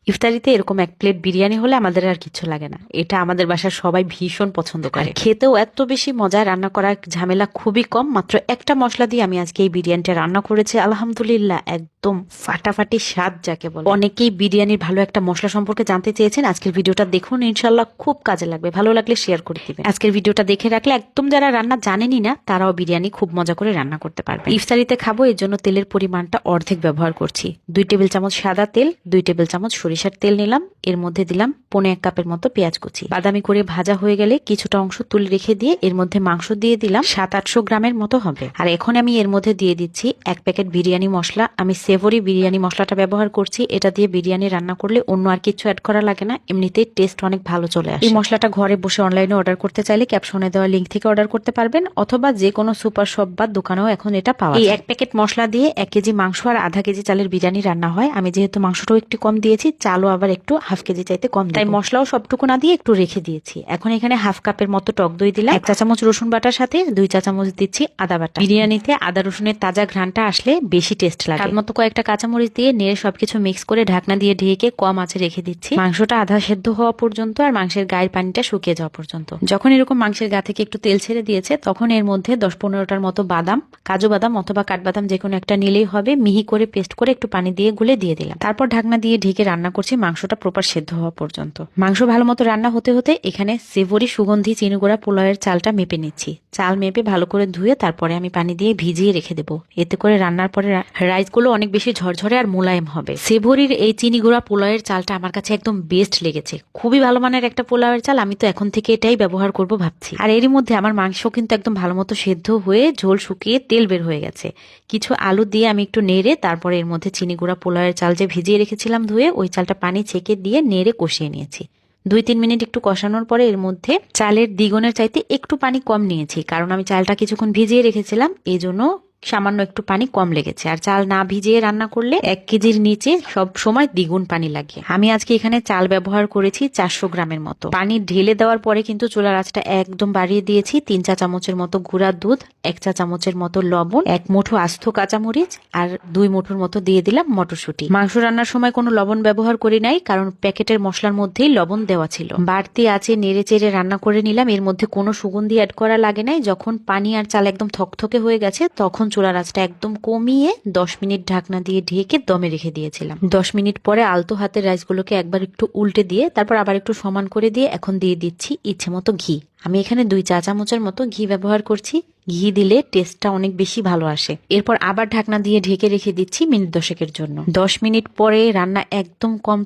ইফতারিতে এরকম এক প্লেট বিরিয়ানি হলে আমাদের আর কিছু লাগে না। এটা আমাদের বাসার সবাই ভীষণ পছন্দ করে, খেতেও এত বেশি মজা। রান্না করার ঝামেলা খুবই কম, মাত্র একটা মশলা দিয়ে আমি আজকে এই বিরিয়ানিটা রান্না করেছি। আলহামদুলিল্লাহ, একদম ফাটাফাটি স্বাদ যাকে বলে। অনেকেই বিরিয়ানির ভালো একটা মশলা সম্পর্কে জানতে চেয়েছেন, আজকের ভিডিওটা দেখুন, ইনশাল্লাহ খুব কাজে লাগবে। ভালো লাগলে শেয়ার করে দিবেন। আজকের ভিডিওটা দেখে রাখলে একদম যারা রান্না জানেনই না তারাও বিরিয়ানি খুব মজা করে রান্না করতে পারবে। ইফতারিতে খাবো, এর জন্য তেলের পরিমাণটা অর্ধেক ব্যবহার করছি। 2 টেবিল চামচ সাদা তেল, 2 টেবিল চামচ সরিষার তেল নিলাম। এর মধ্যে দিলাম 1.25 কাপের মতো পেঁয়াজ কুচি। বাদামি করে ভাজা হয়ে গেলে কিছুটা অংশ তুলে রেখে দিয়ে এর মধ্যে মাংস দিয়ে দিলাম। 700-800 গ্রামের মতো হবে। আর এখন আমি এর মধ্যে দিয়ে দিচ্ছি 1 প্যাকেট বিরিয়ানি মশলা। আমি সেভরি বিরিয়ানি মশলাটা ব্যবহার করছি। এটা দিয়ে বিরিয়ানি রান্না করলে অন্য আর কিছু অ্যাড করা লাগে না, এমনিতেই টেস্ট অনেক ভালো চলে আসে। এই মশলাটা ঘরে বসে অনলাইনে অর্ডার করতে চাইলে ক্যাপশনে দেওয়া লিঙ্ক থেকে অর্ডার করতে পারবেন, অথবা যে কোনো সুপার শপ বা দোকানেও এখন এটা পাওয়া যায়। এই 1 প্যাকেট মশলা দিয়ে 1 কেজি মাংস আর আধা কেজি চালের বিরিয়ানি রান্না হয়। আমি যেহেতু মাংসটাও একটু কম দিয়েছি, চালও আবার একটু হাফ কেজি চাইতে কম, তাই মশলাও সবটুকু না দিয়ে একটু রেখে দিয়েছি। এখন এখানে হাফ কাপের মতো টক দই দিলাম। 1 চা চামচ রসুন বাটার সাথে 2 চা চামচ দিচ্ছি আদা বাটা। বিরিয়ানিতে আদা রসুনের তাজা ঘ্রাণটা আসলে বেশি টেস্ট লাগে। তার মতো কয়েকটা কাঁচামরিচ দিয়ে নেড়ে সবকিছু মিক্স করে ঢাকনা দিয়ে ঢেকে কম আঁচে রেখে দিচ্ছি, মাংসটা আধা সেদ্ধ হওয়া পর্যন্ত আর মাংসের গায়ের পানিটা শুকিয়ে যাওয়া পর্যন্ত। যখন এরকম মাংসের গা থেকে একটু তেল ছেড়ে দিয়েছে, তখন এর মধ্যে 10-15টার মতো বাদাম, কাজু বাদাম অথবা কাঠবাদাম যে কোনো একটা নিলেই হবে, মিহি করে পেস্ট করে একটু পানি দিয়ে গুলে দিয়ে দিলাম। তারপর ঢাকনা দিয়ে ঢেকে রান্না করছি মাংসটা প্রপার সেদ্ধ হওয়া পর্যন্ত। মাংস ভালো মতো রান্না হতে হতে এখানে সেভরি সুগন্ধি চিনিগুড়া পোলাওয়ের চালটা মেপে নিচ্ছি। চাল মেপে ভালো করে ধুয়ে তারপরে আমি পানি দিয়ে ভিজিয়ে রেখে দেবো। এতে করে রান্নার পরে রাইসগুলো অনেক বেশি ঝরঝরে আর মোলায়েম হবে। সেভরির এই চিনিগুড়া পোলাওয়ের চালটা আমার কাছে একদম বেস্ট লেগেছে, খুবই ভালো মানের একটা পোলাওয়ের চাল। আমি তো এখন থেকে এটাই ব্যবহার করব ভাবছি। আর এরই মধ্যে আমার মাংস কিন্তু একদম ভালো মতো সেদ্ধ হয়ে ঝোল শুকিয়ে তেল বের হয়ে গেছে। কিছু আলু দিয়ে আমি একটু নেড়ে তারপরে এর মধ্যে চিনিগুড়া পোলাওয়ের চাল যে ভিজিয়ে রেখেছিলাম ধুয়ে, ওই চালটা পানি ছেঁকে দিয়ে নেড়ে কষিয়ে নিয়েছি। 2-3 মিনিট একটু কষানোর পরে এর মধ্যে চালের দ্বিগুণের চাইতে একটু পানি কম নিয়েছি, কারণ আমি চালটা কিছুক্ষণ ভিজিয়ে রেখেছিলাম, এই জন্য সামান্য একটু পানি কম লেগেছে। আর চাল না ভিজিয়ে রান্না করলে 1 কেজির নিচে সব সময় দ্বিগুণ পানি লাগে। আমি আজকে এখানে চাল ব্যবহার করেছি 400 গ্রামের মতো। পানি ঢেলে দেওয়ার পরে কিন্তু চুলার আঁচটা একদম বাড়িয়ে দিয়েছি। 3 চা চামচের মতো গুঁড়া দুধ, 1 চা চামচের মতো লবণ, 1 মুঠো আস্ত কাঁচামরিচ আর 2 মুঠোর মতো দিয়ে দিলাম মটরশুঁটি। মাংস রান্নার সময় কোনো লবণ ব্যবহার করি নাই, কারণ প্যাকেটের মশলার মধ্যেই লবণ দেওয়া ছিল। বাড়তি আছে নেড়ে চেড়ে রান্না করে নিলাম। এর মধ্যে কোনো সুগন্ধি অ্যাড করা লাগে নাই। যখন পানি আর চাল একদম থকথকে হয়ে গেছে, তখন চুলার আঁচটা একদম কমিয়ে 10 মিনিট ঢাকনা দিয়ে ঢেকে দমে রেখে দিয়েছিলাম। 10 মিনিট পরে আলতো হাতের রাইসগুলোকে একবার একটু উল্টে দিয়ে তারপর আবার একটু সমান করে দিয়ে এখন দিয়ে দিচ্ছি ইচ্ছে মতো ঘি। আমি এখানে 2 চা চামচের মতো ঘি ব্যবহার করছি। ঘি দিলে টেস্টটা অনেক বেশি ভালো আসে। এরপর আবার ঢাকনা দিয়ে ঢেকে রেখে দিচ্ছি মিনিট 10-এর জন্য। 10 মিনিট পরে রান্না একদম